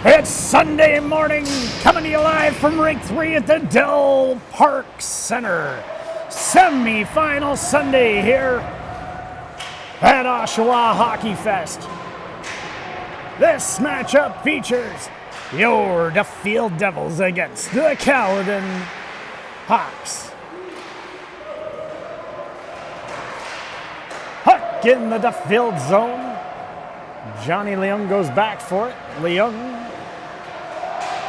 It's Sunday morning, coming to you live from Rink 3 at the Dell Park Center. Semi-final Sunday here at Oshawa Hockey Fest. This matchup features your Duffield Devils against the Caledon Hawks. Huck in the Duffield zone. Johnny Leung goes back for it. Leung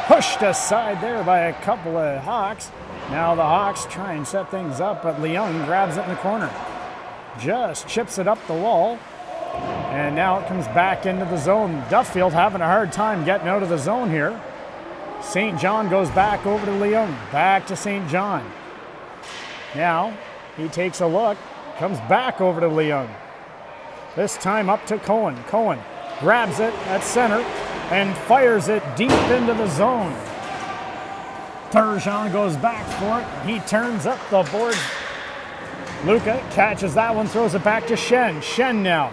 pushed aside there by a couple of Hawks. Now the Hawks try and set things up, but Leung grabs it in the corner. Just chips it up the wall. And now it comes back into the zone. Duffield having a hard time getting out of the zone here. St. John goes back over to Leung. Back to St. John. Now he takes a look. Comes back over to Leung. This time up to Cohen. Cohen grabs it at center and fires it deep into the zone. Turgeon goes back for it. He turns up the board. Luca catches that one, throws it back to Shen. Shen now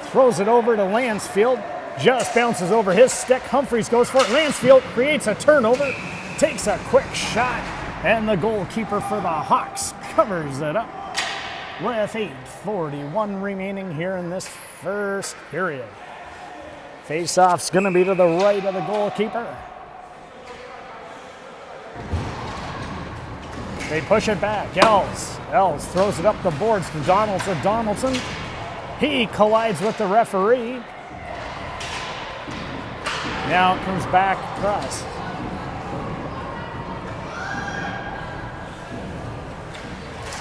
throws it over to Lansfield. Just bounces over his stick. Humphreys goes for it. Lansfield creates a turnover. Takes a quick shot. And the goalkeeper for the Hawks covers it up with 8:41 remaining here in this first period. Face-off's going to be to the right of the goalkeeper. They push it back. Els throws it up the boards to Donaldson. Donaldson, he collides with the referee. Now it comes back across.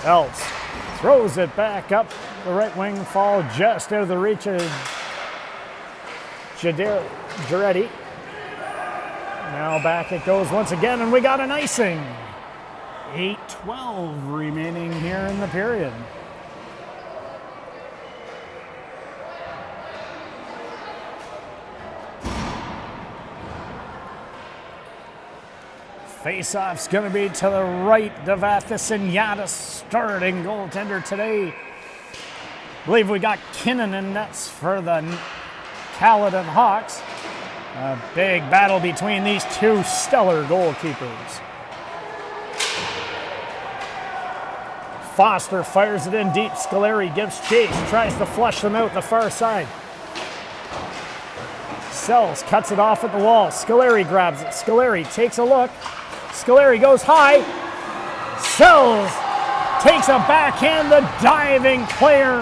Els throws it back up the right wing, fall just out of the reach of Giretti. Now back it goes once again, and we got an icing. 8:12 remaining here in the period. Face-off's going to be to the right of Athasanyata, starting goaltender today. I believe we got Kinnunen nets for the Caledon Hawks. A big battle between these two stellar goalkeepers. Foster fires it in deep. Scoleri gives chase, tries to flush them out the far side. Sells, cuts it off at the wall. Scoleri grabs it. Scoleri takes a look. Scoleri goes high. Sells takes a backhand. The diving player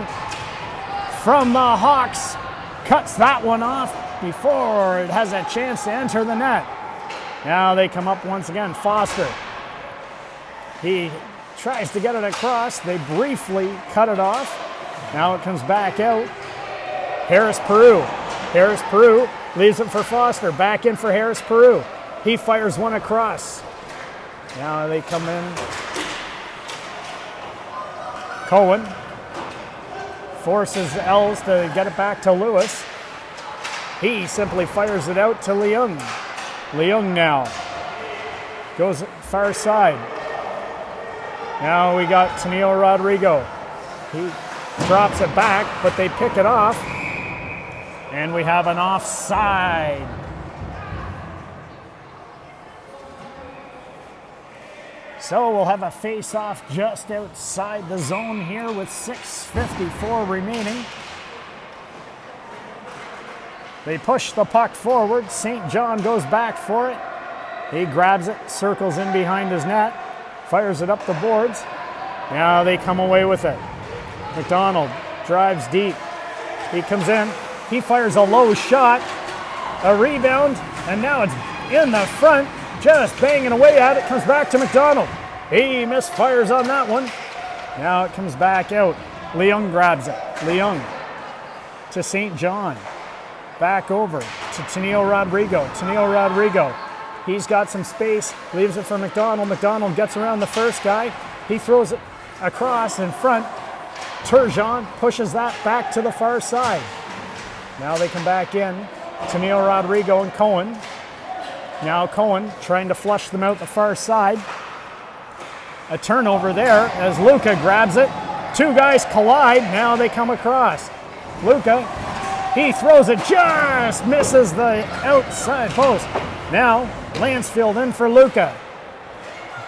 from the Hawks cuts that one off before it has a chance to enter the net. Now they come up once again. Foster. He tries to get it across. They briefly cut it off. Now it comes back out. Harris-Peru. Harris-Peru leaves it for Foster. Back in for Harris-Peru. He fires one across. Now they come in. Cohen forces Els to get it back to Lewis. He simply fires it out to Leung. Leung now goes far side. Now we got Tennille Rodrigo. He drops it back, but they pick it off. And we have an offside. So we'll have a face-off just outside the zone here with 6:54 remaining. They push the puck forward. St. John goes back for it. He grabs it, circles in behind his net, fires it up the boards. Now they come away with it. McDonald drives deep. He comes in. He fires a low shot, a rebound, and now it's in the front, just banging away at it. Comes back to McDonald. He misfires on that one. Now it comes back out. Leung grabs it. Leung to St. John. Back over to Tennille Rodrigo. Tennille Rodrigo. He's got some space. Leaves it for McDonald. McDonald gets around the first guy. He throws it across in front. Turgeon pushes that back to the far side. Now they come back in. Tennille Rodrigo and Cohen. Now Cohen trying to flush them out the far side. A turnover there as Luca grabs it. Two guys collide. Now they come across. Luca He throws it, just misses the outside post. Now, Lansfield in for Luca.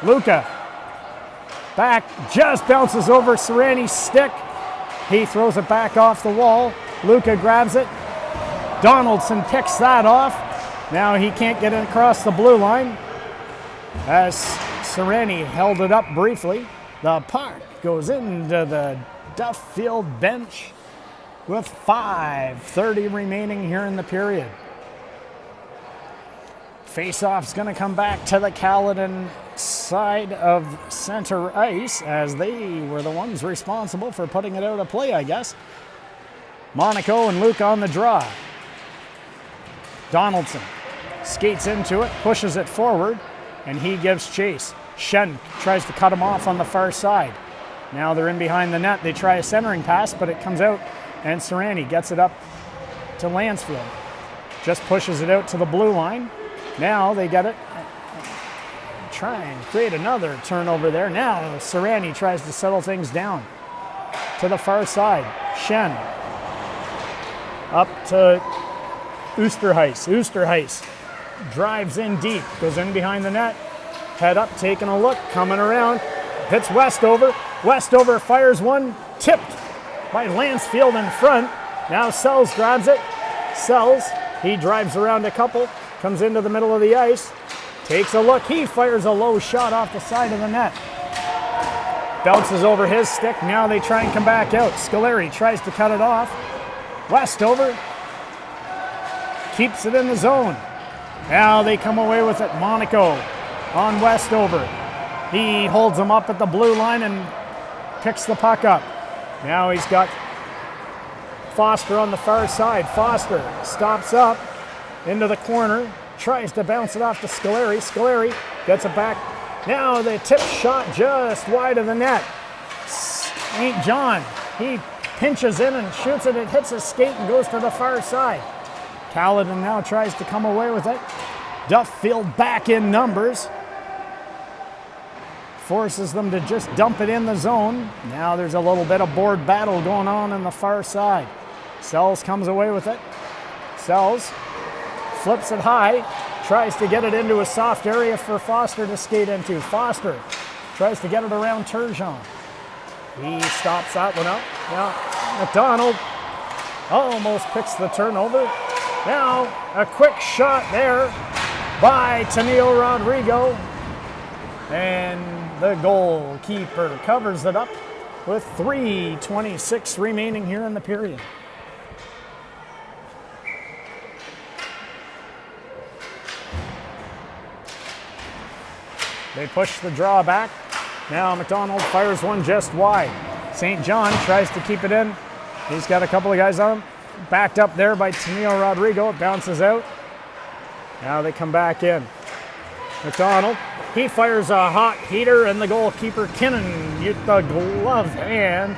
Luca back, just bounces over Serrani's stick. He throws it back off the wall. Luca grabs it. Donaldson picks that off. Now he can't get it across the blue line as Serrani held it up briefly. The puck goes into the Duffield bench with 5:30 remaining here in the period. Faceoff's going to come back to the Caledon side of center ice as they were the ones responsible for putting it out of play, I guess. Monaco and Luke on the draw. Donaldson skates into it, pushes it forward, and he gives chase. Shen tries to cut him off on the far side. Now they're in behind the net. They try a centering pass, but it comes out, and Serrani gets it up to Lansfield. Just pushes it out to the blue line. Now they get it. Try and create another turnover there. Now Serrani tries to settle things down to the far side. Shen up to Oosterhuis. Oosterhuis drives in deep, goes in behind the net. Head up, taking a look, coming around. Hits Westover. Westover fires one, tipped by Lansfield in front. Now Sells grabs it. Sells, he drives around a couple, comes into the middle of the ice, takes a look. He fires a low shot off the side of the net. Bounces over his stick. Now they try and come back out. Scoleri tries to cut it off. Westover keeps it in the zone. Now they come away with it. Monaco on Westover. He holds him up at the blue line and picks the puck up. Now he's got Foster on the far side. Foster stops up into the corner, tries to bounce it off to Scoleri. Scoleri gets it back. Now the tip shot just wide of the net. St. John, he pinches in and shoots it. It hits his skate and goes to the far side. Caledon now tries to come away with it. Duffield back in numbers. Forces them to just dump it in the zone. Now there's a little bit of board battle going on the far side. Sells comes away with it. Sells flips it high, tries to get it into a soft area for Foster to skate into. Foster tries to get it around Turgeon. He stops that one up. Now McDonald almost picks the turnover. Now a quick shot there by Tennille Rodrigo. And the goalkeeper covers it up with 3:26 remaining here in the period. They push the draw back. Now McDonald fires one just wide. St. John tries to keep it in. He's got a couple of guys on him. Backed up there by Tennille Rodrigo. It bounces out. Now they come back in. McDonald, he fires a hot heater, and the goalkeeper, Kinnan, with the glove hand,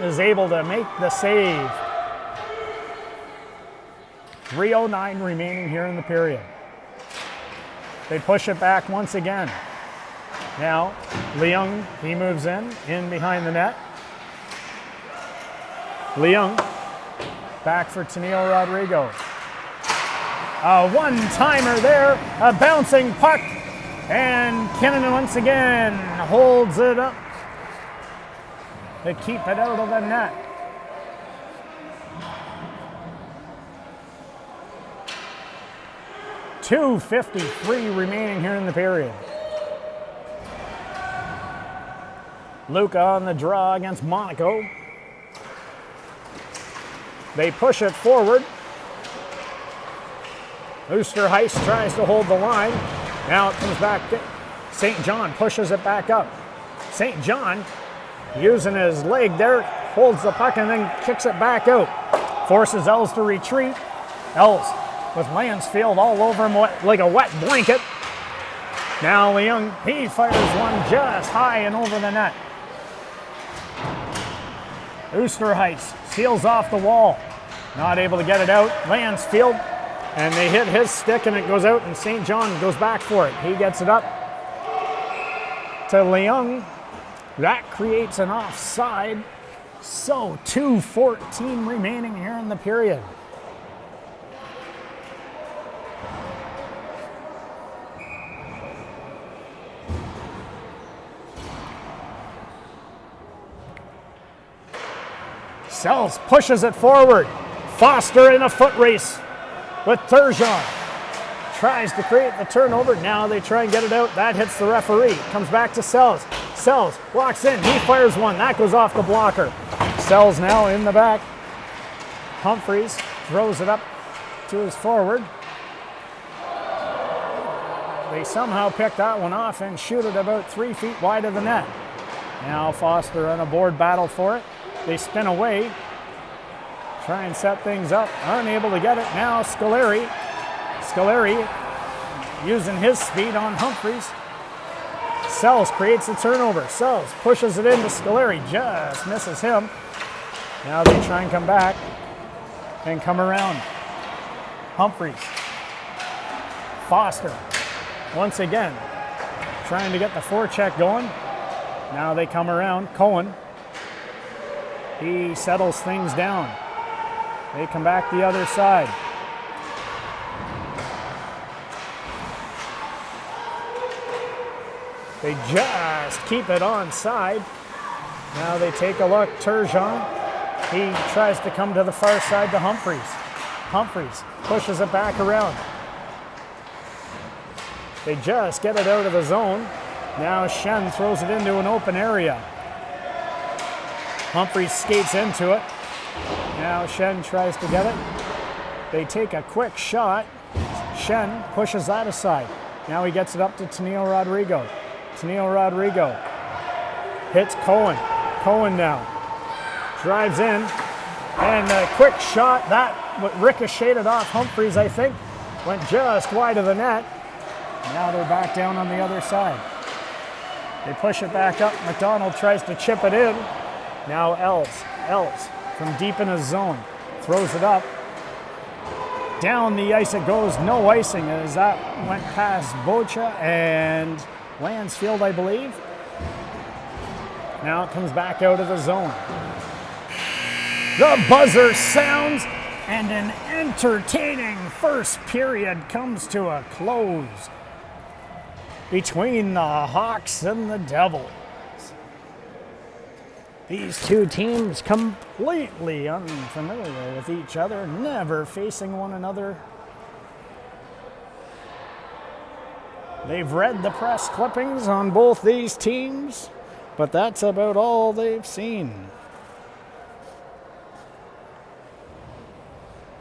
is able to make the save. 3:09 remaining here in the period. They push it back once again. Now, Leung, he moves in behind the net. Leung, back for Tennille Rodrigo. A one-timer there, a bouncing puck, and Kinnan once again holds it up to keep it out of the net. .253 remaining here in the period. Luca on the draw against Monaco. They push it forward. Oosterhuis tries to hold the line. Now it comes back. St. John pushes it back up. St. John, using his leg there, holds the puck and then kicks it back out. Forces Els to retreat. Els with Lansfield all over him like a wet blanket. Now Leung, he fires one just high and over the net. Oosterhuis seals off the wall. Not able to get it out. Lansfield, and they hit his stick and it goes out, and St. John goes back for it. He gets it up to Leung. That creates an offside So 2:14 remaining here in the period. Sells pushes it forward. Foster in a foot race with Turgeon. Tries to create the turnover. Now they try and get it out. That hits the referee. Comes back to Sells. Sells walks in. He fires one. That goes off the blocker. Sells now in the back. Humphreys throws it up to his forward. They somehow pick that one off and shoot it about 3 feet wide of the net. Now Foster on a board battle for it. They spin away. Try and set things up. Unable to get it. Now Scoleri. Scoleri using his speed on Humphreys. Sells creates the turnover. Sells pushes it into Scoleri. Just misses him. Now they try and come back and come around. Humphreys. Foster. Once again, trying to get the forecheck going. Now they come around. Cohen. He settles things down. They come back the other side. They just keep it onside. Now they take a look. Turgeon. He tries to come to the far side to Humphreys. Humphreys pushes it back around. They just get it out of the zone. Now Shen throws it into an open area. Humphreys skates into it. Now Shen tries to get it. They take a quick shot. Shen pushes that aside. Now he gets it up to Tennille Rodrigo. Tennille Rodrigo hits Cohen. Cohen now drives in. And a quick shot. That ricocheted off Humphreys, I think. Went just wide of the net. Now they're back down on the other side. They push it back up. McDonald tries to chip it in. Now Els from deep in his zone throws it up. Down the ice it goes. No icing as that went past Bocha and Lansfield, I believe. Now it comes back out of the zone. The buzzer sounds and an entertaining first period comes to a close between the Hawks and the Devils. These two teams completely unfamiliar with each other, never facing one another. They've read the press clippings on both these teams, but that's about all they've seen.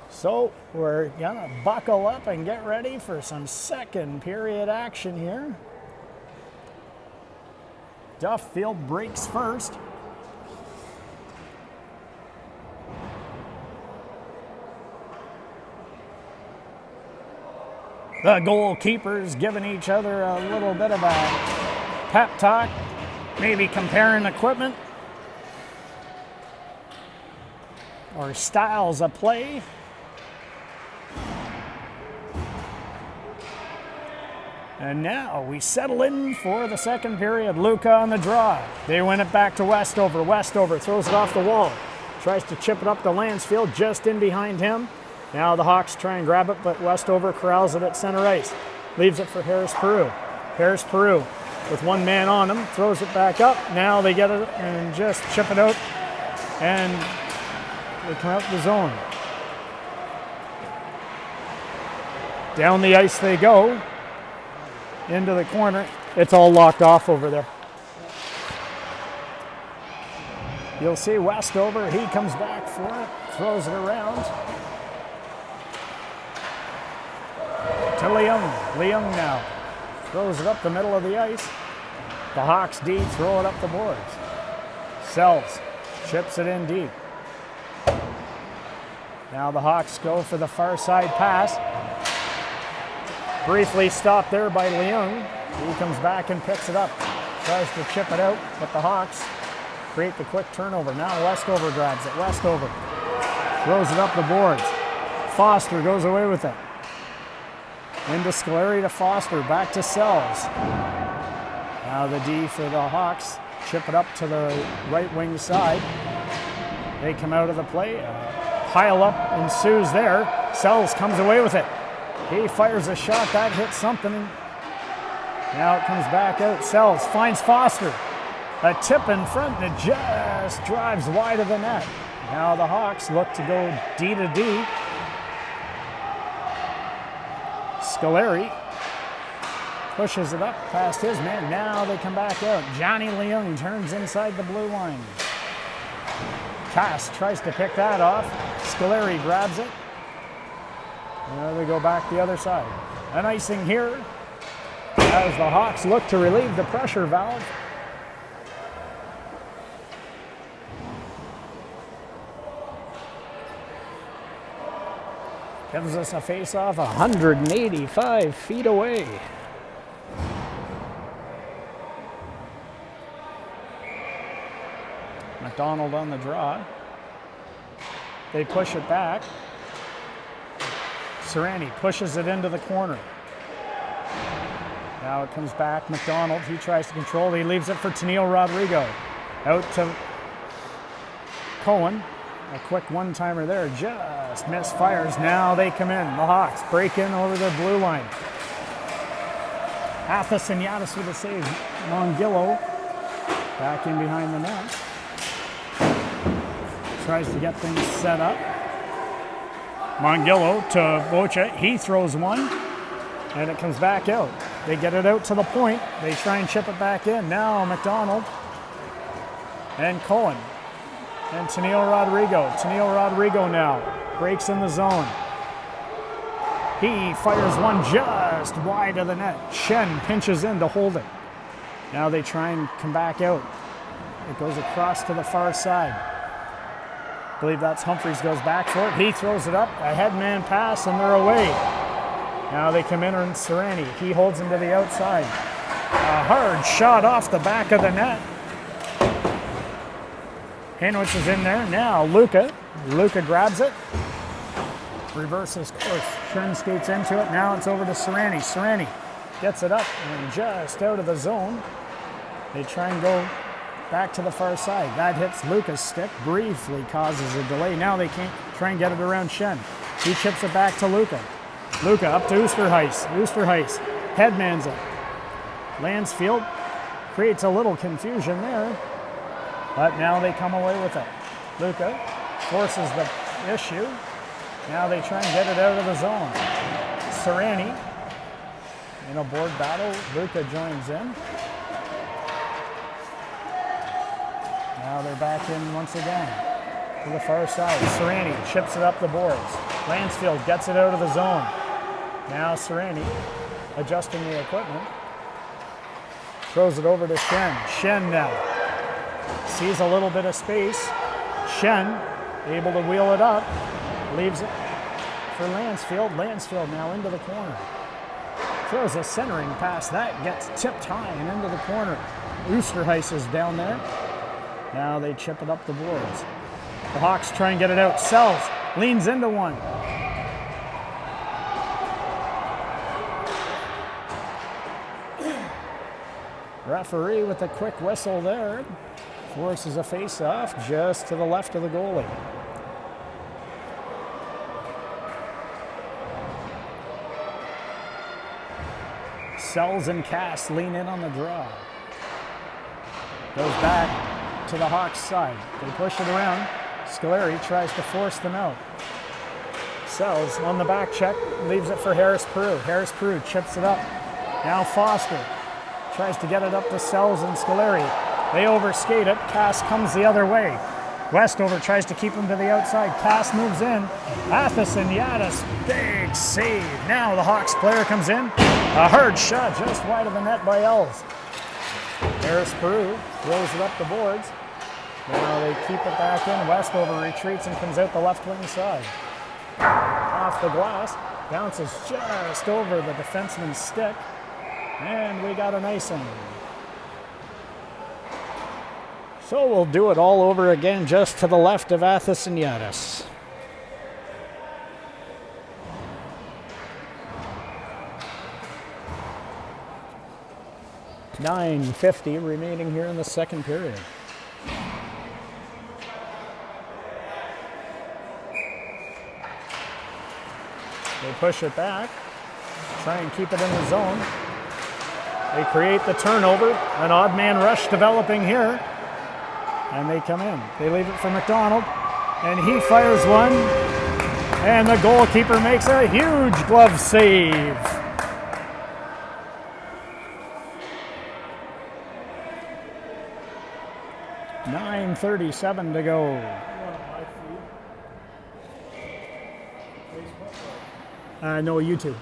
So we're gonna buckle up and get ready for some second period action here. Duffield breaks first. The goalkeepers giving each other a little bit of a pep talk, maybe comparing equipment or styles of play. And now we settle in for the second period. Luca on the draw. They win it back to Westover. Westover throws it off the wall. Tries to chip it up to Lansfield, just in behind him. Now the Hawks try and grab it, but Westover corrals it at center ice. Leaves it for Harris Peru. Harris Peru with one man on him, throws it back up. Now they get it and just chip it out, and they come out the zone. Down the ice they go. Into the corner. It's all locked off over there. You'll see Westover, he comes back for it, throws it around to Leung. Leung now throws it up the middle of the ice. The Hawks D throw it up the boards. Sells, chips it in deep. Now the Hawks go for the far side pass. Briefly stopped there by Leung. He comes back and picks it up. Tries to chip it out, but the Hawks create the quick turnover. Now Westover grabs it. Westover throws it up the boards. Foster goes away with it. Into Scoleri to Foster. Back to Sells. Now the D for the Hawks. Chip it up to the right wing side. They come out of the play. Pile up ensues there. Sells comes away with it. He fires a shot. That hits something. Now it comes back out. Sells finds Foster. A tip in front and it just drives wide of the net. Now the Hawks look to go D to D. Scoleri pushes it up past his man. Now they come back out. Johnny Leung turns inside the blue line. Cass tries to pick that off. Scoleri grabs it. Now they go back the other side. An icing here as the Hawks look to relieve the pressure valve. Gives us a face-off 185 feet away. McDonald on the draw. They push it back. Serrani pushes it into the corner. Now it comes back. McDonald, he tries to control. He leaves it for Tennille Rodrigo. Out to Cohen. A quick one-timer there. Just misfires. Now they come in. The Hawks break in over the blue line. Athasiniadis with a save. Mongillo back in behind the net. Tries to get things set up. Mongillo to Bocha. He throws one, and it comes back out. They get it out to the point. They try and chip it back in. Now McDonald and Cohen and Tennille Rodrigo. Tennille Rodrigo now breaks in the zone. He fires one just wide of the net. Shen pinches in to hold it. Now they try and come back out. It goes across to the far side. I believe that's Humphreys goes back for it. He throws it up, a headman pass, and they're away. Now they come in on Serrani. He holds him to the outside. A hard shot off the back of the net. Hanwich is in there. Now Luca. Luca grabs it. Reverses course. Shen skates into it. Now it's over to Serrani. Serrani gets it up and just out of the zone. They try and go back to the far side. That hits Luca's stick. Briefly causes a delay. Now they can't try and get it around Shen. He chips it back to Luca. Luca up to Oosterhuis. Oosterhuis headmans it. Lansfield creates a little confusion there. But now they come away with it. Luca forces the issue. Now they try and get it out of the zone. Serrani in a board battle. Luca joins in. Now they're back in once again to the far side. Serrani chips it up the boards. Lansfield gets it out of the zone. Now Serrani adjusting the equipment. Throws it over to Shen. Shen now sees a little bit of space. Shen able to wheel it up. Leaves it for Lansfield. Lansfield now into the corner. Throws a centering pass. That gets tipped high and into the corner. Oosterhuis is down there. Now they chip it up the boards. The Hawks try and get it out. Sells. Leans into one. Referee with a quick whistle there. Forces a face-off just to the left of the goalie. Sells and Cass lean in on the draw. Goes back to the Hawks side. They push it around. Scoleri tries to force them out. Sells on the back check, leaves it for Harris Peru. Harris Peru chips it up. Now Foster tries to get it up to Sells and Scoleri. They overskate it. Cass comes the other way. Westover tries to keep him to the outside. Cass moves in. Athasiniadis, big save. Now the Hawks player comes in. A hard shot just wide of the net by Els. Harris Peru throws it up the boards. Now they keep it back in. Westover retreats and comes out the left wing side. Off the glass. Bounces just over the defenseman's stick. And we got an icing. So we'll do it all over again just to the left of Athasiniadis. .950 remaining here in the second period. They push it back, try and keep it in the zone. They create the turnover, an odd man rush developing here, and they come in. They leave it for McDonald, and he fires one, and the goalkeeper makes a huge glove save. .37 to go. No, YouTube.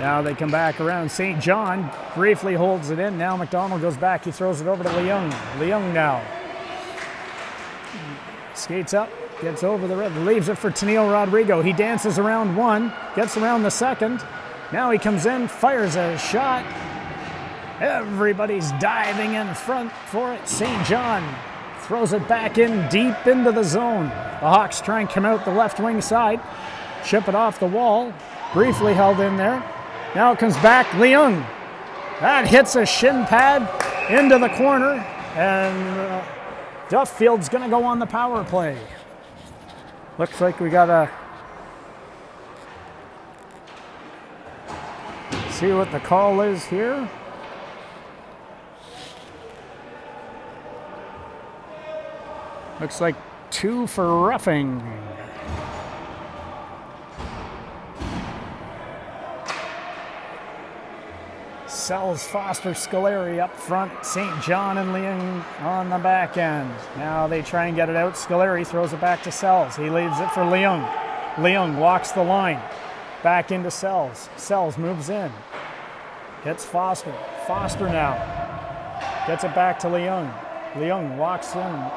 Now they come back around. St. John briefly holds it in. Now McDonald goes back. He throws it over to Leung. Leung now skates up, gets over the rim, leaves it for Tennille Rodrigo. He dances around one, gets around the second. Now he comes in, fires a shot. Everybody's diving in front for it. St. John throws it back in deep into the zone. The Hawks try and come out the left wing side, chip it off the wall, briefly held in there. Now it comes back, Leung. That hits a shin pad into the corner, and Duffield's going to go on the power play. Looks like we got to see what the call is here. Looks like 2 for roughing. Sells, Foster, Scoleri up front. St. John and Leung on the back end. Now they try and get it out. Scoleri throws it back to Sells. He leaves it for Leung. Leung walks the line. Back into Sells. Sells moves in. Hits Foster. Foster now. Gets it back to Leung. Leung walks in.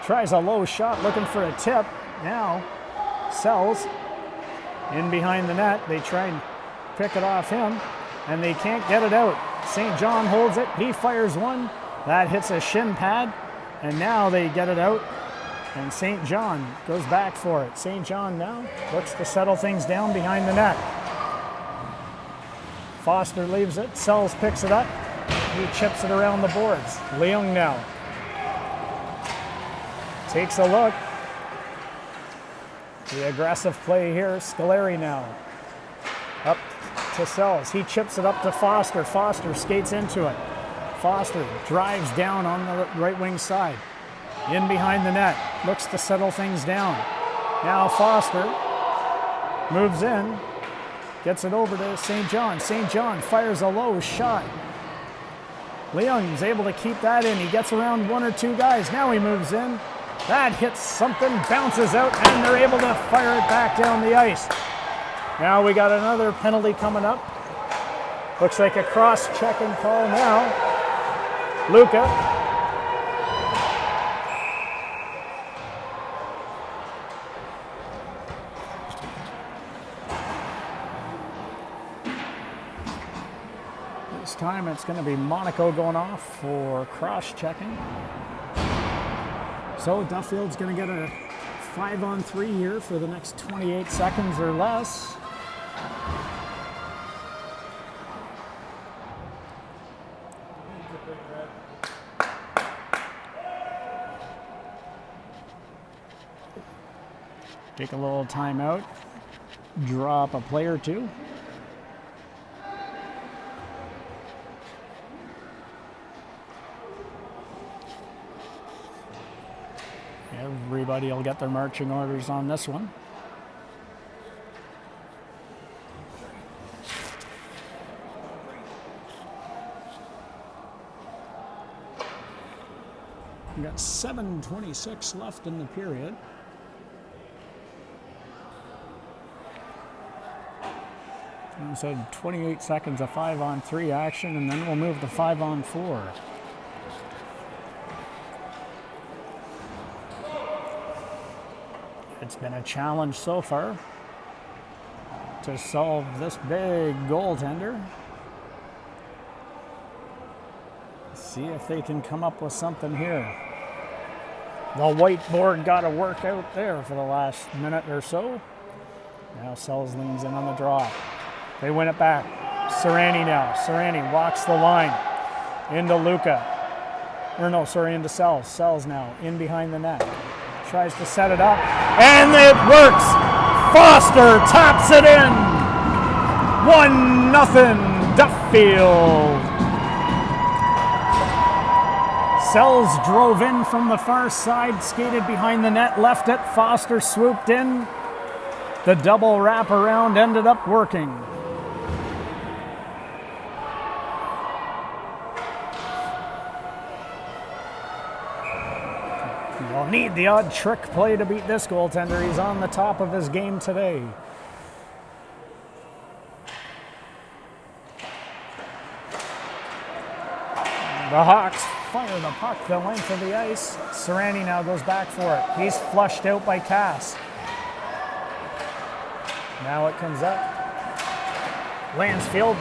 Tries a low shot, looking for a tip. Now, Sells in behind the net. They try and pick it off him, and they can't get it out. St. John holds it. He fires one. That hits a shin pad, and now they get it out, and St. John goes back for it. St. John now looks to settle things down behind the net. Foster leaves it. Sells picks it up. He chips it around the boards. Leung now takes a look. The aggressive play here. Scoleri now. Up to Sells. He chips it up to Foster. Foster skates into it. Foster drives down on the right wing side. In behind the net. Looks to settle things down. Now Foster moves in. Gets it over to St. John. St. John fires a low shot. Leung is able to keep that in. He gets around one or two guys. Now he moves in. That hits something, bounces out, and they're able to fire it back down the ice. Now we got another penalty coming up. Looks like a cross-checking call now. Luca. This time it's going to be Monaco going off for cross-checking. So Duffield's going to get a 5-on-3 here for the next 28 seconds or less. Take a little timeout, draw up a play or two. Everybody will get their marching orders on this one. We've got 7:26 left in the period. So 28 seconds of 5-on-3 action, and then we'll move to 5-on-4. It's been a challenge so far to solve this big goaltender. See if they can come up with something here. The whiteboard got to work out there for the last minute or so. Now Sells leans in on the draw. They win it back. Serrani now. Serrani walks the line into Luca. Into Sells. Sells now in behind the net. tries to set it up, and it works. Foster taps it in. 1-0 Duffield. Sells drove in from the far side, skated behind the net, left it. Foster swooped in. The double wraparound ended up working. You'll need the odd trick play to beat this goaltender. He's on the top of his game today. The Hawks fire the puck the length of the ice. Serrani now goes back for it. He's flushed out by Cass. Now it comes up. Lansfield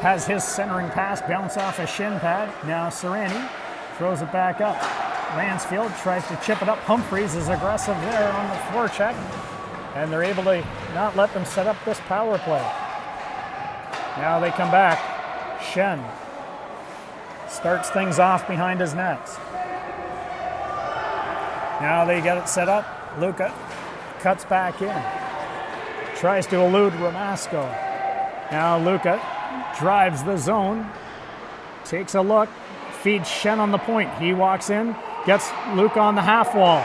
has his centering pass bounce off a shin pad. Now Serrani throws it back up. Lansfield tries to chip it up. Humphreys is aggressive there on the forecheck. And they're able to not let them set up this power play. Now they come back. Shen starts things off behind his nets. Now they get it set up. Luca cuts back in. Tries to elude Ramasco. Now Luca drives the zone. Takes a look. Feeds Shen on the point. He walks in. Gets Luca on the half wall.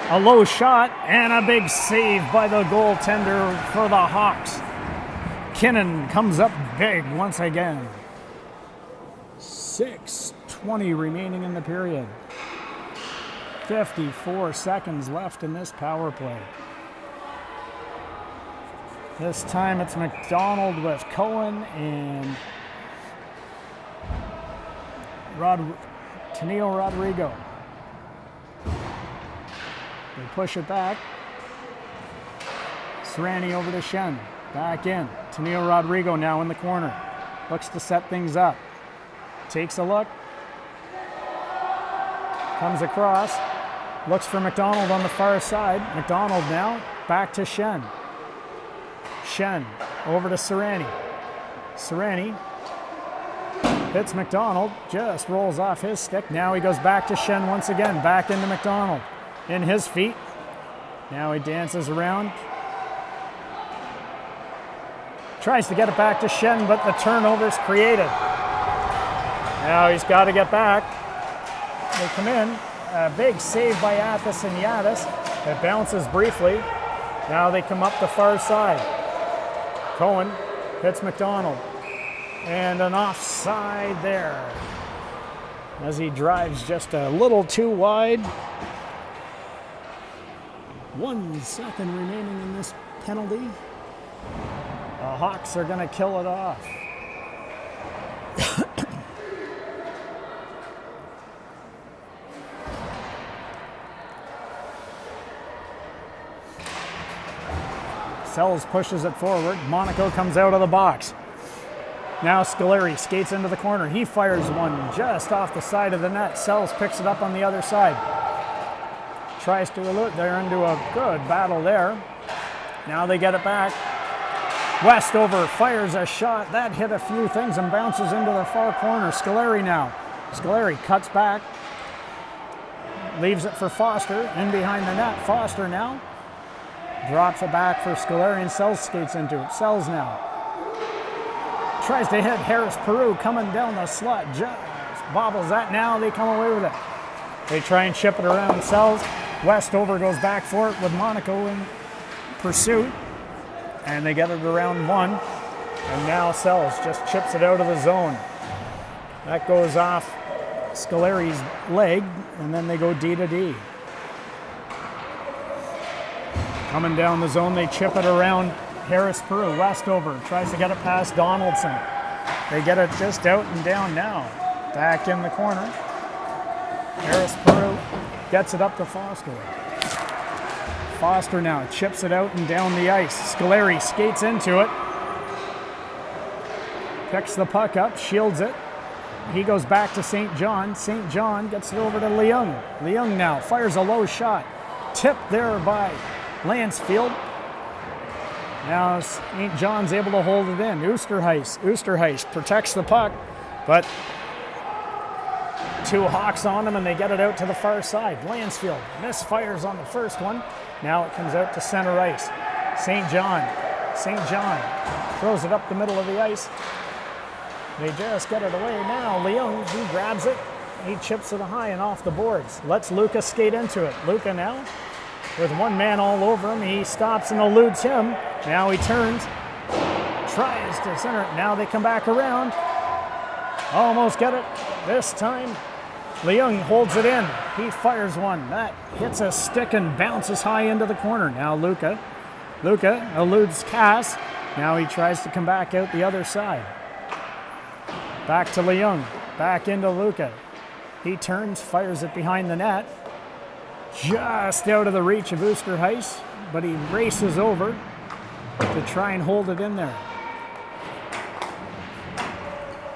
A low shot and a big save by the goaltender for the Hawks. Kinnan comes up big once again. 6:20 remaining in the period. 54 seconds left in this power play. This time it's McDonald with Cohen and Tennille Rodrigo. They push it back. Serrani over to Shen. Back in. Tennille Rodrigo now in the corner. Looks to set things up. Takes a look. Comes across. Looks for McDonald on the far side. McDonald now back to Shen. Shen over to Serrani. Serrani hits McDonald. Just rolls off his stick. Now he goes back to Shen once again. Back into McDonald. In his feet. Now he dances around. Tries to get it back to Shen, but the turnover's created. Now he's got to get back. They come in. A big save by Athos and Yadis. It bounces briefly. Now they come up the far side. Cohen hits McDonald. And an offside there. As he drives just a little too wide. 1 second remaining in this penalty. The Hawks are going to kill it off. Sells pushes it forward. Monaco comes out of the box. Now Scoleri skates into the corner. He fires one just off the side of the net. Sells picks it up on the other side. Tries to elude. They're into a good battle there. Now they get it back. Westover fires a shot. That hit a few things and bounces into the far corner. Scoleri now. Scoleri cuts back. Leaves it for Foster. In behind the net. Foster now. Drops it back for Scoleri and Sells skates into it. Sells now. Tries to hit Harris Peru coming down the slot. Just bobbles that. Now they come away with it. They try and chip it around Sells. Westover goes back for it with Monaco in pursuit. And they get it around one. And now Sells just chips it out of the zone. That goes off Scoleri's leg. And then they go D to D. Coming down the zone, they chip it around Harris Peru. Westover tries to get it past Donaldson. They get it just out and down now. Back in the corner. Harris Peru gets it up to Foster. Foster now chips it out and down the ice. Scoleri skates into it. Picks the puck up, shields it. He goes back to St. John. St. John gets it over to Leung. Leung now fires a low shot. Tipped there by Lansfield. Now St. John's able to hold it in. Oosterhuis protects the puck, but Two Hawks on him, and they get it out to the far side. Lansfield misfires on the first one. Now it comes out to center ice. St. John throws it up the middle of the ice. They just get it away. Now Leung, he grabs it. He chips it high and off the boards. Lets Luca skate into it. Luca now, with one man all over him, he stops and eludes him. Now he turns, tries to center it. Now they come back around. Almost get it. This time, Leung holds it in. He fires one. That hits a stick and bounces high into the corner. Now Luca eludes Cass. Now he tries to come back out the other side. Back to Leung. Back into Luca. He turns, fires it behind the net. Just out of the reach of Oosterhuis, but he races over to try and hold it in there.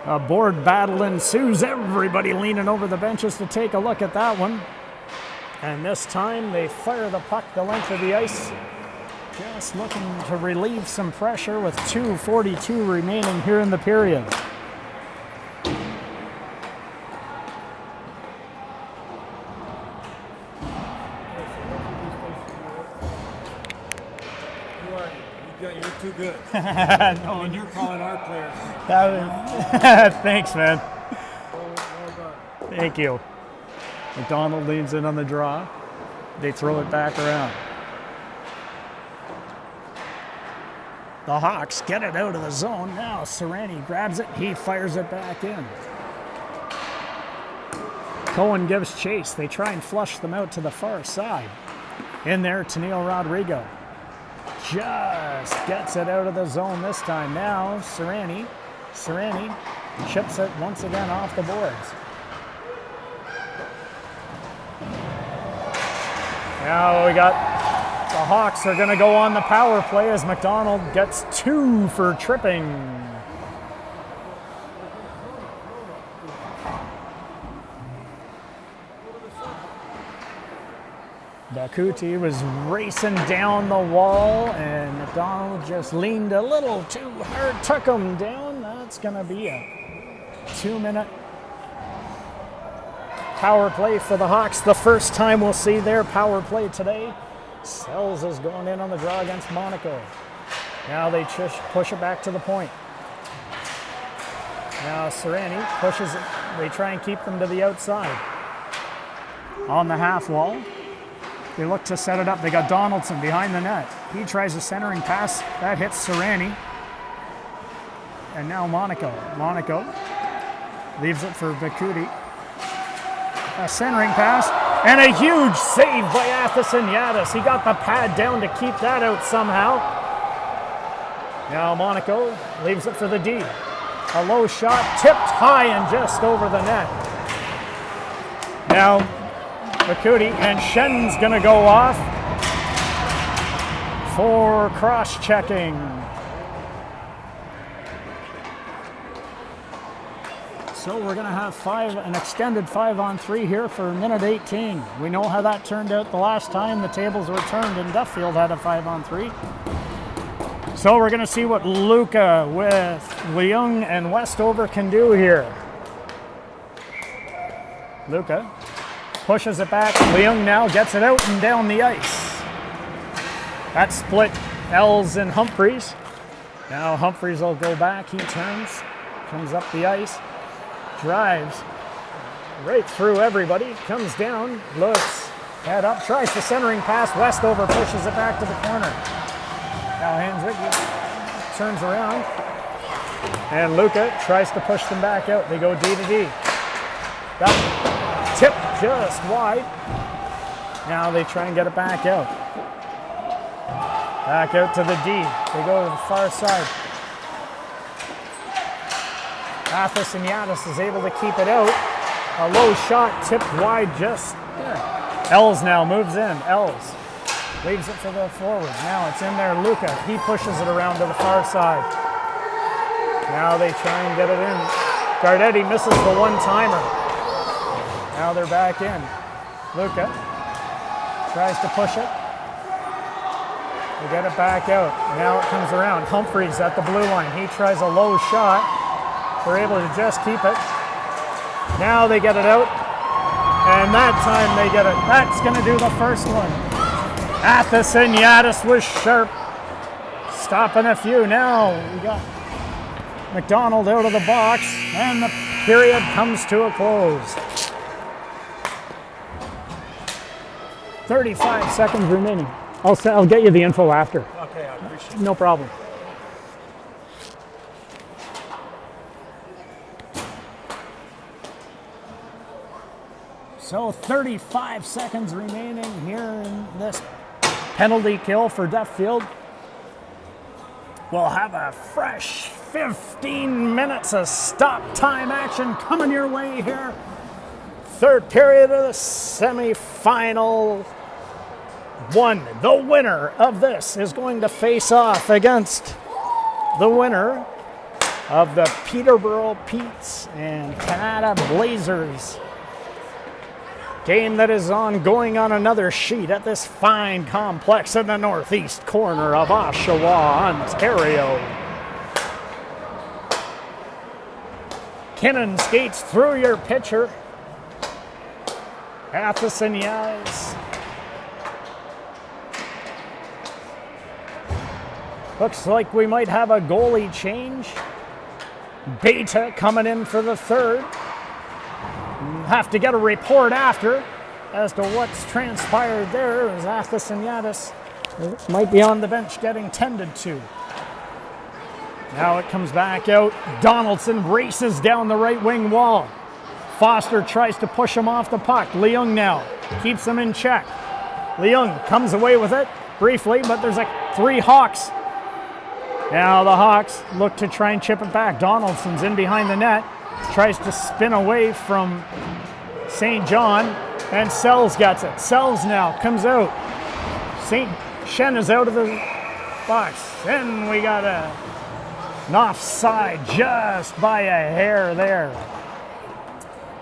A board battle ensues. Everybody leaning over the benches to take a look at that one. And this time they fire the puck the length of the ice. Just looking to relieve some pressure with 2:42 remaining here in the period. You're too good. No, and you're calling our players. Thanks, man. Thank you. McDonald leans in on the draw. They throw it back around. The Hawks get it out of the zone. Now Serrani grabs it. He fires it back in. Cohen gives chase. They try and flush them out to the far side. In there to Neil Rodrigo. Just gets it out of the zone this time. Now Serrani chips it once again off the boards. Now we got the Hawks are going to go on the power play as McDonald gets 2 for tripping. Bakuti was racing down the wall, and McDonald just leaned a little too hard, took him down. That's going to be a 2-minute power play for the Hawks. The first time we'll see their power play today. Sells is going in on the draw against Monaco. Now they push it back to the point. Now Serrani pushes it. They try and keep them to the outside. On the half wall. They look to set it up. They got Donaldson behind the net. He tries a centering pass. That hits Serrani. And now Monaco. Monaco leaves it for Bakuti. A centering pass. And a huge save by Athison Yaddis. He got the pad down to keep that out somehow. Now Monaco leaves it for the D. A low shot, tipped high and just over the net. Now Bakuti, and Shen's gonna go off for cross-checking. So we're gonna have an extended 5-on-3 here for minute 18. We know how that turned out the last time the tables were turned and Duffield had a 5-on-3. So we're gonna see what Luca with Leung and Westover can do here. Luca pushes it back. Leung now gets it out and down the ice. That split Els and Humphreys. Now Humphreys will go back. He turns, comes up the ice, drives right through everybody, comes down, looks, head up, tries the centering pass. Westover pushes it back to the corner. Now Hanzwick turns around, and Luca tries to push them back out. They go D to D. That tip just wide. Now they try and get it back out. Back out to the D. They go to the far side. Athos and Yaddis is able to keep it out. A low shot tipped wide just there. Els now moves in. Els leaves it for the forward. Now it's in there. Luca, he pushes it around to the far side. Now they try and get it in. Gardetti misses the one-timer. Now they're back in. Luca tries to push it. They get it back out. Now it comes around. Humphreys at the blue line. He tries a low shot. They're able to just keep it. Now they get it out. And that time they get it. That's going to do the first one. Athison Yaddis was sharp. Stopping a few. Now we got McDonald out of the box. And the period comes to a close. 35 seconds remaining. I'll get you the info after. Okay, I appreciate it. No problem. So 35 seconds remaining here in this penalty kill for Duffield. We'll have a fresh 15 minutes of stop time action coming your way here. Third period of the semi-final one. The winner of this is going to face off against the winner of the Peterborough Petes and Canada Blazers. Game that is ongoing on another sheet at this fine complex in the northeast corner of Oshawa, Ontario. Kinnan skates through your pitcher. Athison Yaddis. Looks like we might have a goalie change. Beta coming in for the third. Have to get a report after as to what's transpired there, as Athison Yaddis might be on the bench getting tended to. Now it comes back out. Donaldson races down the right wing wall. Foster tries to push him off the puck. Leung now keeps him in check. Leung comes away with it briefly, but there's like 3 Hawks. Now the Hawks look to try and chip it back. Donaldson's in behind the net. Tries to spin away from St. John, and Sells gets it. Sells now comes out. St. Shen is out of the box. Then we got an offside just by a hair there.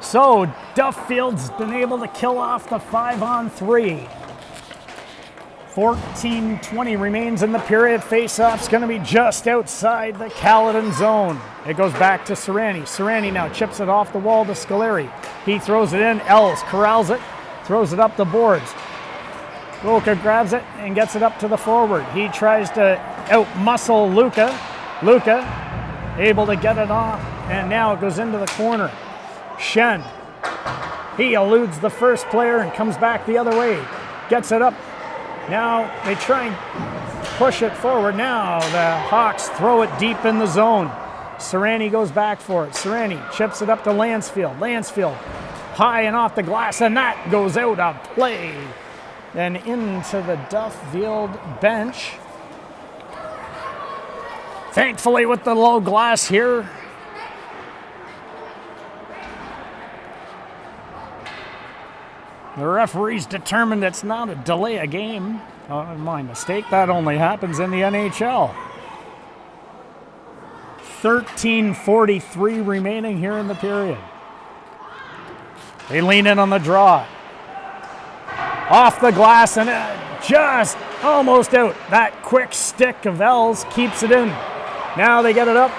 So Duffield's been able to kill off the 5-on-3. 14:20 remains in the period. Face-off's going to be just outside the Caledon zone. It goes back to Serrani. Serrani now chips it off the wall to Scoleri. He throws it in. Ells corrals it, throws it up the boards. Golka grabs it and gets it up to the forward. He tries to out-muscle Luca. Luca able to get it off, and now it goes into the corner. Shen. He eludes the first player and comes back the other way. Gets it up. Now they try and push it forward. Now the Hawks throw it deep in the zone. Serrani goes back for it. Serrani chips it up to Lansfield. Lansfield high and off the glass, and that goes out of play. Then into the Duffield bench. Thankfully with the low glass here, the referee's determined it's not a delay a game. My mistake, that only happens in the NHL. 13:43 remaining here in the period. They lean in on the draw. Off the glass and just almost out. That quick stick of Ells keeps it in. Now they get it up,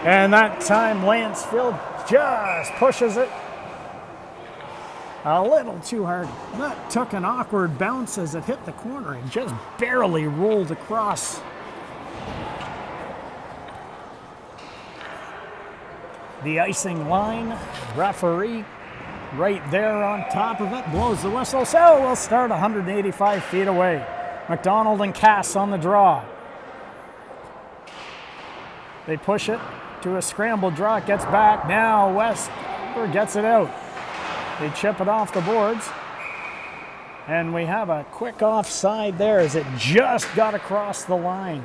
and that time Lansfield just pushes it a little too hard. That took an awkward bounce as it hit the corner and just barely rolled across. The icing line, referee right there on top of it, blows the whistle, so we'll start 185 feet away. McDonald and Cass on the draw. They push it to a scramble draw, it gets back, now West gets it out. They chip it off the boards, and we have a quick offside there as it just got across the line.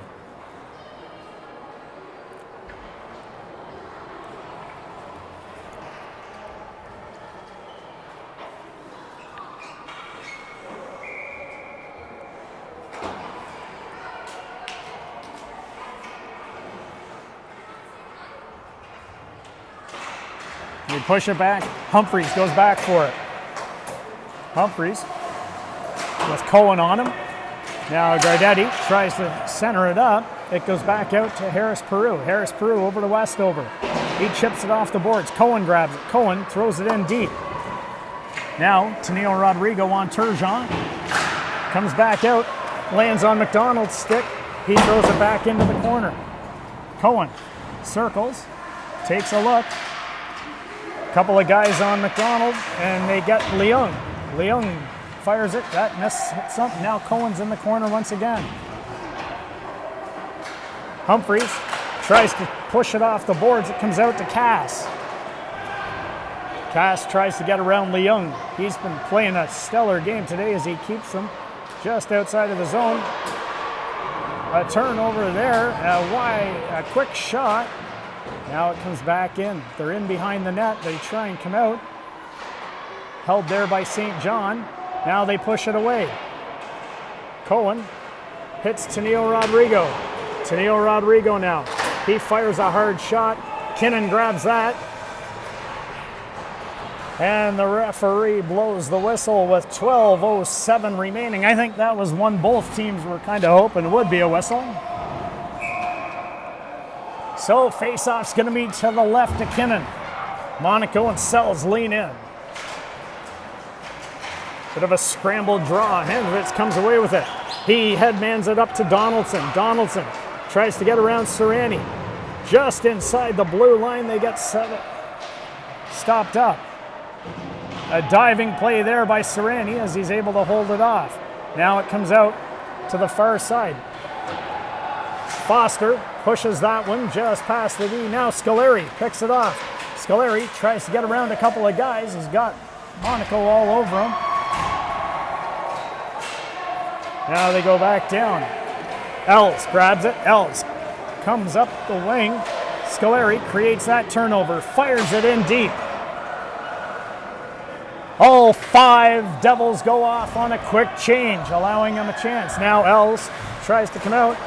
They push it back. Humphreys goes back for it. Humphreys with Cohen on him. Now Gardetti tries to center it up. It goes back out to Harris Peru. Harris Peru over to Westover. He chips it off the boards. Cohen grabs it. Cohen throws it in deep. Now, Tennille Rodrigo on Turgeon. Comes back out. Lands on McDonald's stick. He throws it back into the corner. Cohen circles. Takes a look. Couple of guys on McDonald, and they get Leung. Leung fires it. That hits something. Now Cohen's in the corner once again. Humphreys tries to push it off the boards. It comes out to Cass. Cass tries to get around Leung. He's been playing a stellar game today as he keeps them just outside of the zone. A turnover there, a quick shot. Now it comes back in. They're in behind the net. They try and come out. Held there by St. John. Now they push it away. Cohen hits Tennille Rodrigo. Tennille Rodrigo now. He fires a hard shot. Kinnan grabs that. And the referee blows the whistle with 12:07 remaining. I think that was one both teams were kind of hoping would be a whistle. So face-off's going to be to the left to Kinnan. Monaco and Sells lean in. Bit of a scrambled draw. Hendricks comes away with it. He headmans it up to Donaldson. Donaldson tries to get around Serrani. Just inside the blue line, they get stopped up. A diving play there by Serrani as he's able to hold it off. Now it comes out to the far side. Foster pushes that one just past the D. Now Scoleri picks it off. Scoleri tries to get around a couple of guys. He's got Monaco all over him. Now they go back down. Els grabs it. Els comes up the wing. Scoleri creates that turnover. Fires it in deep. All 5 Devils go off on a quick change, allowing them a chance. Now Els tries to come out.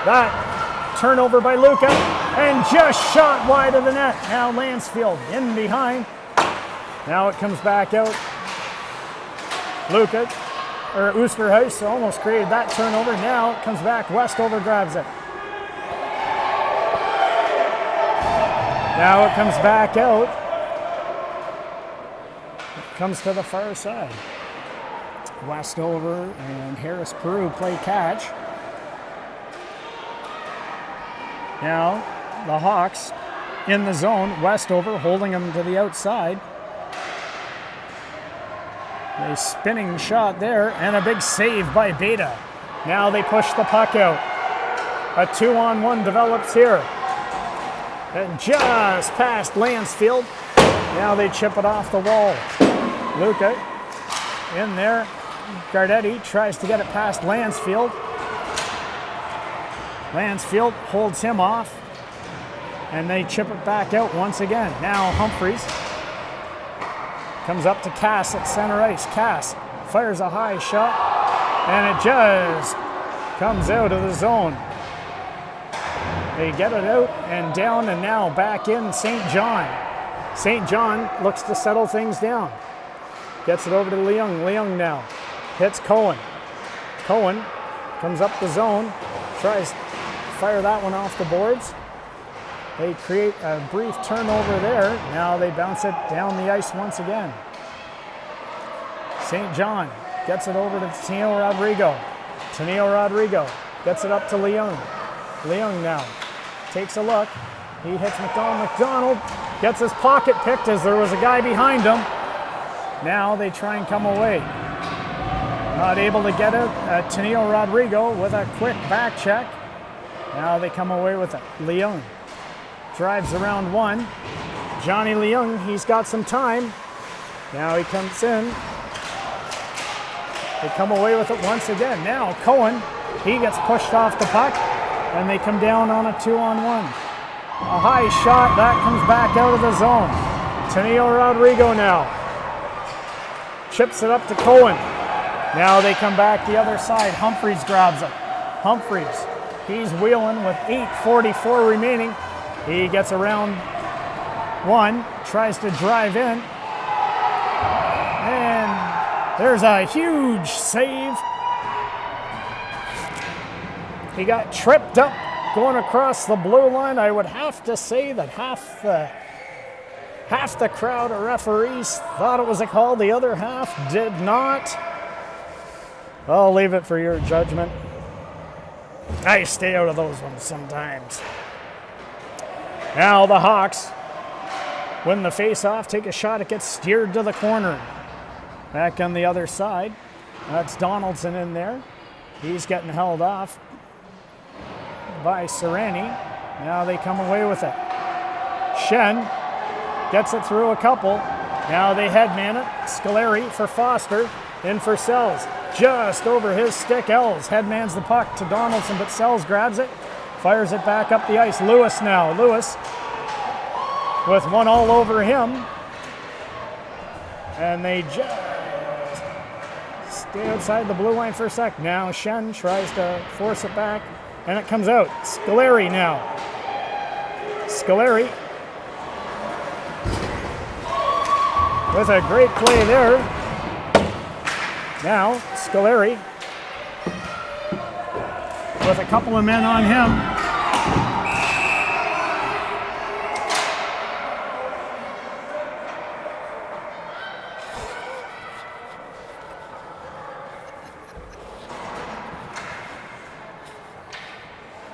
That turnover by Luca, and just shot wide of the net. Now Lansfield in behind. Now it comes back out. Luca, or Oosterhuis almost created that turnover. Now it comes back. Westover grabs it. Now it comes back out. It comes to the far side. Westover and Harris Peru play catch. Now the Hawks in the zone. Westover holding them to the outside. A spinning shot there and a big save by Beta. Now they push the puck out. A 2-on-1 develops here. And just past Lansfield. Now they chip it off the wall. Luca in there. Gardetti tries to get it past Lansfield. Lansfield holds him off. And they chip it back out once again. Now Humphreys comes up to Cass at center ice. Cass fires a high shot, and it just comes out of the zone. They get it out and down, and now back in St. John. St. John looks to settle things down. Gets it over to Leung. Leung now hits Cohen. Cohen comes up the zone, tries to fire that one off the boards. They create a brief turnover there. Now they bounce it down the ice once again. St. John gets it over to Tennille Rodrigo. Tennille Rodrigo gets it up to Leung. Leung now takes a look. He hits McDonald. McDonald gets his pocket picked as there was a guy behind him. Now they try and come away. Not able to get it. Tennille Rodrigo with a quick back check. Now they come away with it. Leung drives around one. Johnny Leung, he's got some time. Now he comes in. They come away with it once again. Now Cohen, he gets pushed off the puck, and they come down on a 2-on-1. A high shot, that comes back out of the zone. Tennille Rodrigo now chips it up to Cohen. Now they come back the other side. Humphreys grabs it. Humphreys, he's wheeling with 8:44 remaining. He gets around one, tries to drive in, and there's a huge save. He got tripped up going across the blue line. I would have to say that half the crowd of referees thought it was a call. The other half did not. I'll leave it for your judgment. I stay out of those ones sometimes. Now the Hawks win the face-off, take a shot. It gets steered to the corner. Back on the other side. That's Donaldson in there. He's getting held off by Sereni. Now they come away with it. Shen gets it through a couple. Now they headman it. Scoleri for Foster. In for Sells. Just over his stick. Ells headmans the puck to Donaldson, but Sells grabs it. Fires it back up the ice. Lewis now. Lewis with one all over him. And they just stay outside the blue line for a sec. Now Shen tries to force it back, and it comes out. Scoleri now. Scoleri with a great play there. Now Scoleri with a couple of men on him.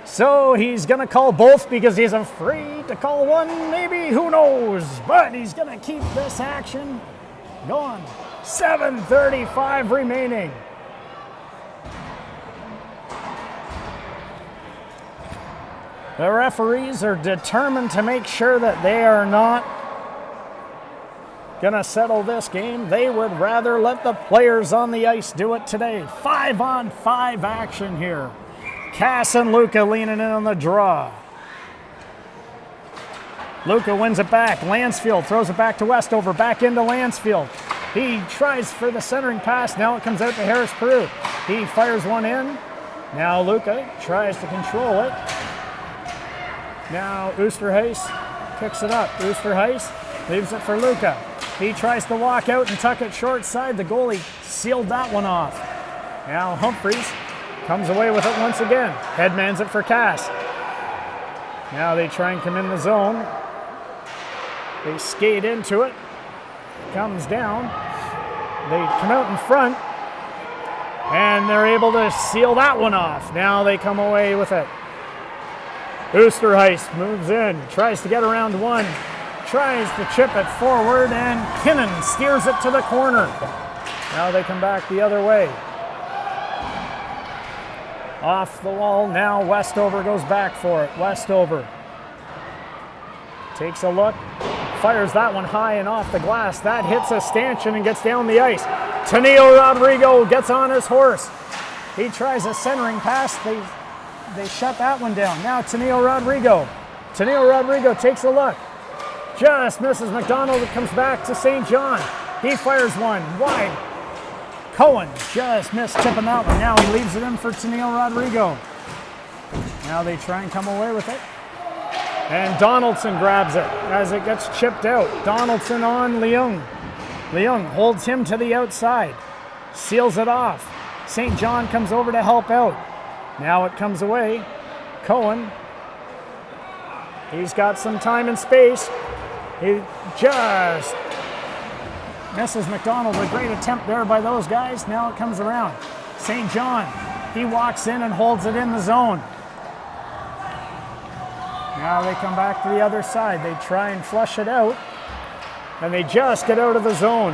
So he's going to call both because he's afraid to call one, maybe, who knows. But he's going to keep this action going. 7:35 remaining. The referees are determined to make sure that they are not going to settle this game. They would rather let the players on the ice do it today. 5-on-5 action here. Cass and Luca leaning in on the draw. Luca wins it back. Lansfield throws it back to Westover. Back into Lansfield. He tries for the centering pass. Now it comes out to Harris Peru. He fires one in. Now Luca tries to control it. Now Oosterhuis picks it up. Oosterhuis leaves it for Luca. He tries to walk out and tuck it short side. The goalie sealed that one off. Now Humphreys comes away with it once again. Headmans it for Cass. Now they try and come in the zone. They skate into it. Comes down. They come out in front. And they're able to seal that one off. Now they come away with it. Oosterhuis moves in. Tries to get around one. Tries to chip it forward. And Kinnan steers it to the corner. Now they come back the other way. Off the wall, now Westover goes back for it. Westover takes a look, fires that one high and off the glass. That hits a stanchion and gets down the ice. Tennille Rodrigo gets on his horse. He tries a centering pass. They shut that one down. Now Tennille Rodrigo. Tennille Rodrigo takes a look. Just misses McDonald. It comes back to St. John. He fires one wide. Cohen just missed tipping that one. Now he leaves it in for Tennille Rodrigo. Now they try and come away with it. And Donaldson grabs it as it gets chipped out. Donaldson on Leung. Leung holds him to the outside. Seals it off. St. John comes over to help out. Now it comes away. Cohen. He's got some time and space. He just misses McDonald. A great attempt there by those guys. Now it comes around. St. John. He walks in and holds it in the zone. Now they come back to the other side. They try and flush it out. And they just get out of the zone.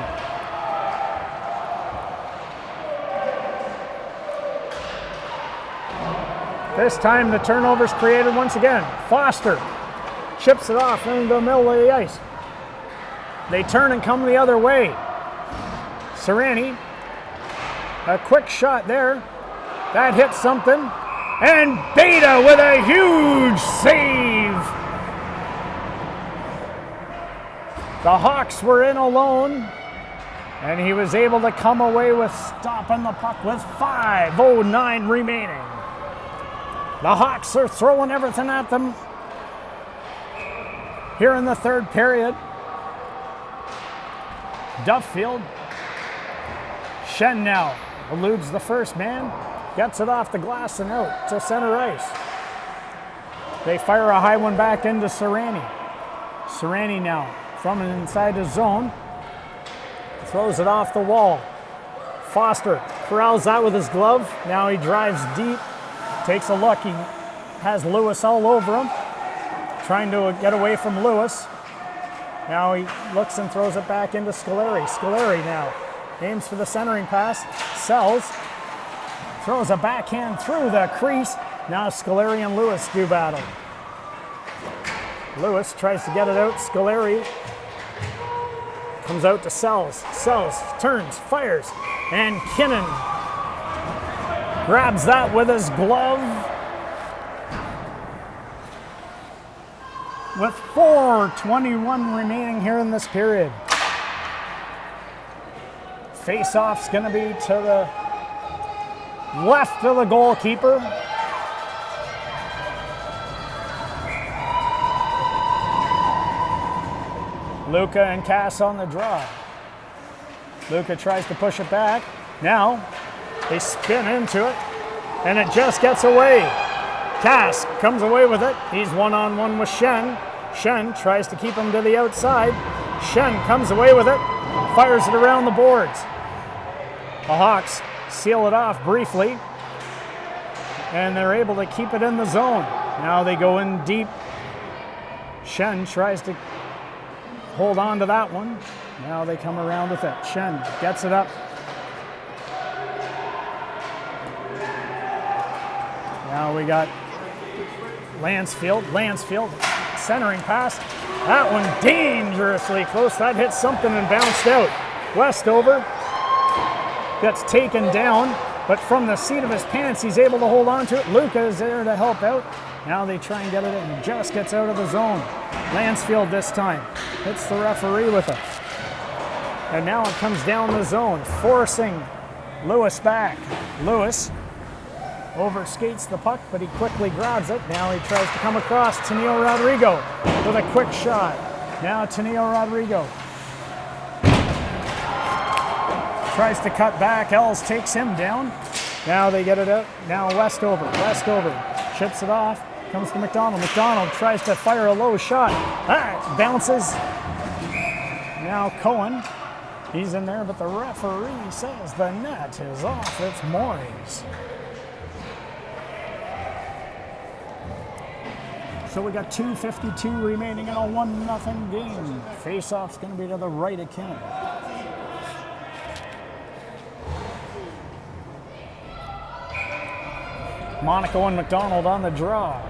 This time the turnover's created once again. Foster chips it off into the middle of the ice. They turn and come the other way. Sereni, a quick shot there. That hits something. And Beta with a huge save. The Hawks were in alone, and he was able to come away with stopping the puck with 5:09 remaining. The Hawks are throwing everything at them here in the third period. Duffield. Shen now eludes the first man. Gets it off the glass and out to center ice. They fire a high one back into Serrani. Serrani now from inside his zone. Throws it off the wall. Foster corrals that with his glove. Now he drives deep. Takes a look. He has Lewis all over him. Trying to get away from Lewis. Now he looks and throws it back into Scoleri. Scoleri now aims for the centering pass. Sells. Throws a backhand through the crease. Now Scoleri and Lewis do battle. Lewis tries to get it out. Scoleri comes out to Sells. Sells turns, fires, and Kinnan grabs that with his glove. With 4:21 remaining here in this period. Face-off's going to be to the left of the goalkeeper. Luca and Cass on the draw. Luca tries to push it back. Now they spin into it, and it just gets away. Cass comes away with it. He's one-on-one with Shen. Shen tries to keep him to the outside. Shen comes away with it, fires it around the boards. The Hawks seal it off briefly, and they're able to keep it in the zone. Now they go in deep. Shen tries to hold on to that one. Now they come around with it. Shen gets it up. Now we got Lansfield, centering pass. That one dangerously close. That hit something and bounced out. Westover gets taken down, but from the seat of his pants, he's able to hold on to it. Luca is there to help out. Now they try and get it in. It just gets out of the zone. Lansfield this time hits the referee with it. And now it comes down the zone, forcing Lewis back. Lewis overskates the puck, but he quickly grabs it. Now he tries to come across. Tenio Rodrigo with a quick shot. Now Tenio Rodrigo tries to cut back. Ells takes him down. Now they get it out. Now Westover chips it off. Comes to McDonald. McDonald tries to fire a low shot. Ah, bounces. Now Cohen. He's in there, but the referee says the net is off its moorings. So we got 2:52 remaining in a 1-0 game. Face-off's going to be to the right of Kinnan. Monaco and McDonald on the draw.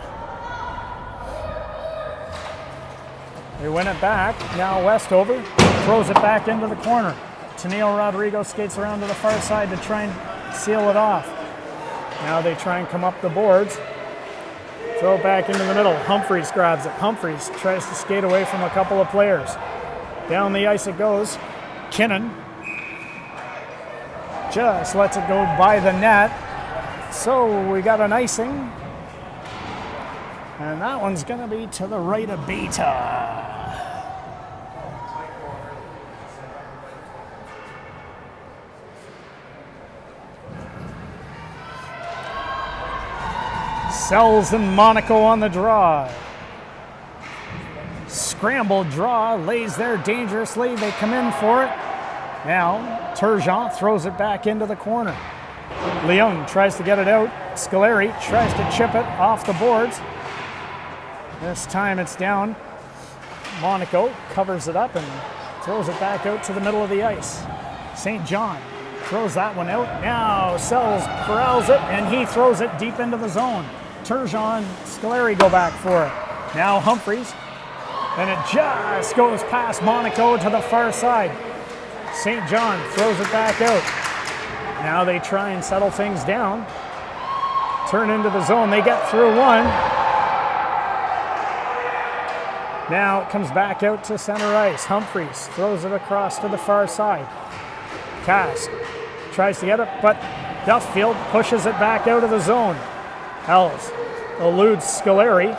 They win it back. Now Westover throws it back into the corner. Tenio Rodrigo skates around to the far side to try and seal it off. Now they try and come up the boards. Throw it back into the middle. Humphreys grabs it. Humphreys tries to skate away from a couple of players. Down the ice it goes. Kinnan just lets it go by the net. So we got an icing. And that one's going to be to the right of Beta. Sells and Monaco on the draw. Scrambled draw, lays there dangerously. They come in for it. Now Turgeon throws it back into the corner. Leung tries to get it out. Scoleri tries to chip it off the boards. This time it's down. Monaco covers it up and throws it back out to the middle of the ice. St. John throws that one out. Now Sells corrals it, and he throws it deep into the zone. Turgeon, Scoleri go back for it. Now Humphreys, and it just goes past Monaco to the far side. St. John throws it back out. Now they try and settle things down. Turn into the zone. They get through one. Now it comes back out to center ice. Humphreys throws it across to the far side. Cass tries to get it, but Duffield pushes it back out of the zone. Ells eludes Scoleri.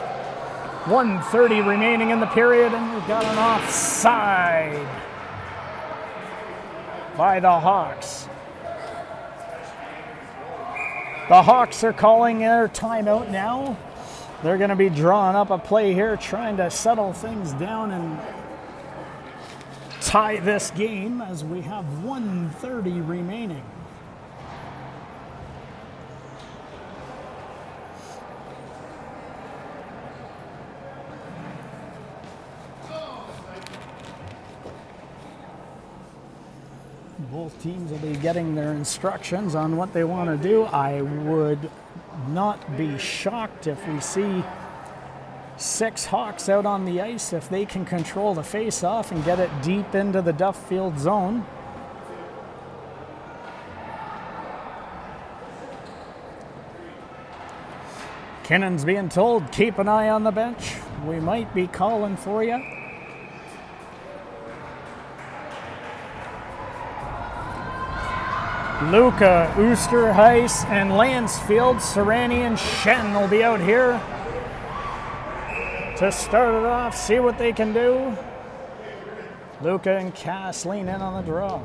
1:30 remaining in the period, and we've got an offside by the Hawks. The Hawks are calling their timeout now. They're going to be drawing up a play here, trying to settle things down and tie this game as we have 1:30 remaining. Both teams will be getting their instructions on what they want to do. I would not be shocked if we see 6 Hawks out on the ice if they can control the face-off and get it deep into the Duffield zone. Kinnon's being told, keep an eye on the bench. We might be calling for you. Luca, Oosterhuis, and Lansfield, Serrani and Shen will be out here to start it off, see what they can do. Luca and Cass lean in on the draw.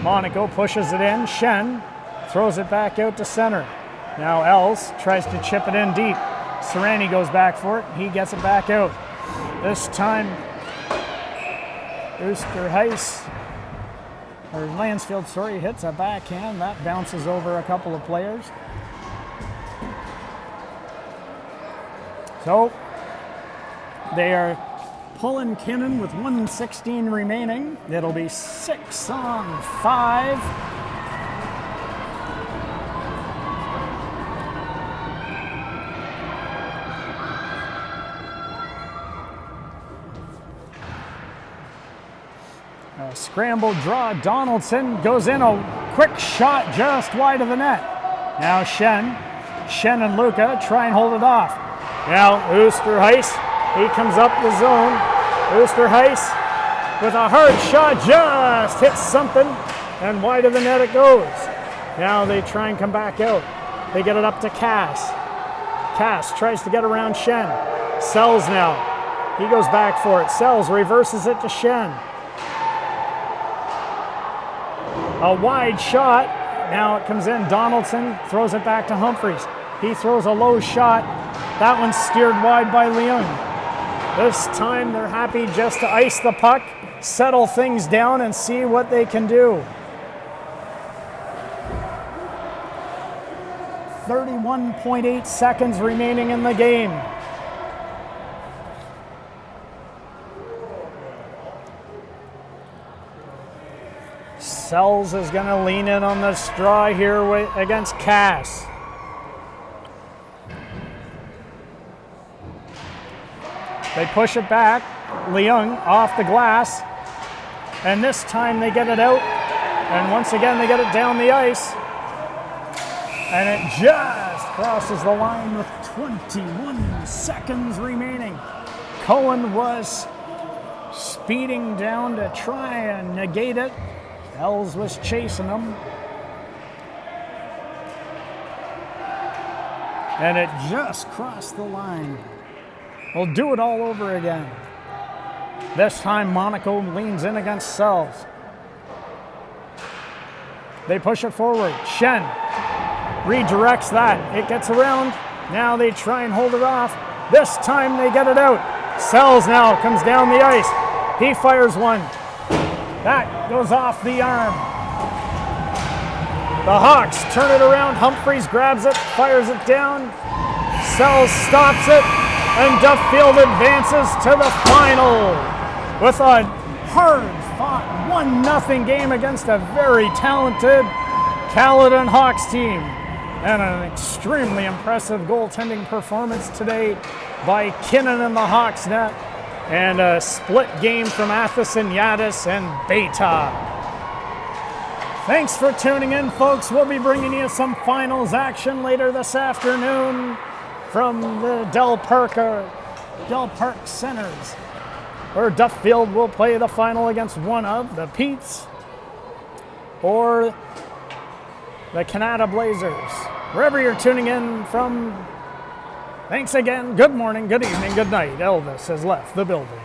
Monaco pushes it in. Shen throws it back out to center. Now Els tries to chip it in deep. Serrani goes back for it. He gets it back out. This time, Oosterhuis, or Lansfield, sorry, hits a backhand. That bounces over a couple of players. So, they are pulling Kinnon with 1:16 remaining. It'll be 6-on-5. A scramble draw. Donaldson goes in, a quick shot just wide of the net. Now Shen and Luca try and hold it off. Now Oosterhuis, he comes up the zone. Oosterhuis with a hard shot, just hits something, and wide of the net it goes. Now they try and come back out. They get it up to Cass. Cass tries to get around Shen. Sells now. He goes back for it. Sells reverses it to Shen. A wide shot. Now it comes in. Donaldson throws it back to Humphreys. He throws a low shot. That one's steered wide by Leung. This time they're happy just to ice the puck, settle things down, and see what they can do. 31.8 seconds remaining in the game. Sells is going to lean in on the straw here against Cass. They push it back. Leung off the glass. And this time they get it out. And once again they get it down the ice. And it just crosses the line with 21 seconds remaining. Cohen was speeding down to try and negate it. Els was chasing him. And it just crossed the line. We'll do it all over again. This time Monaco leans in against Sells. They push it forward. Shen redirects that. It gets around. Now they try and hold it off. This time they get it out. Sells now comes down the ice. He fires one. That goes off the arm. The Hawks turn it around. Humphreys grabs it, fires it down. Sells stops it, and Duffield advances to the final with a hard-fought 1-0 game against a very talented Caledon Hawks team. And an extremely impressive goaltending performance today by Kinnon in the Hawks net. And a split game from Athison, Yadis, and Beta. Thanks for tuning in, folks. We'll be bringing you some finals action later this afternoon from the Del Park Centers, where Duffield will play the final against one of the Petes or the Canada Blazers. Wherever you're tuning in from, thanks again. Good morning, good evening, good night. Elvis has left the building.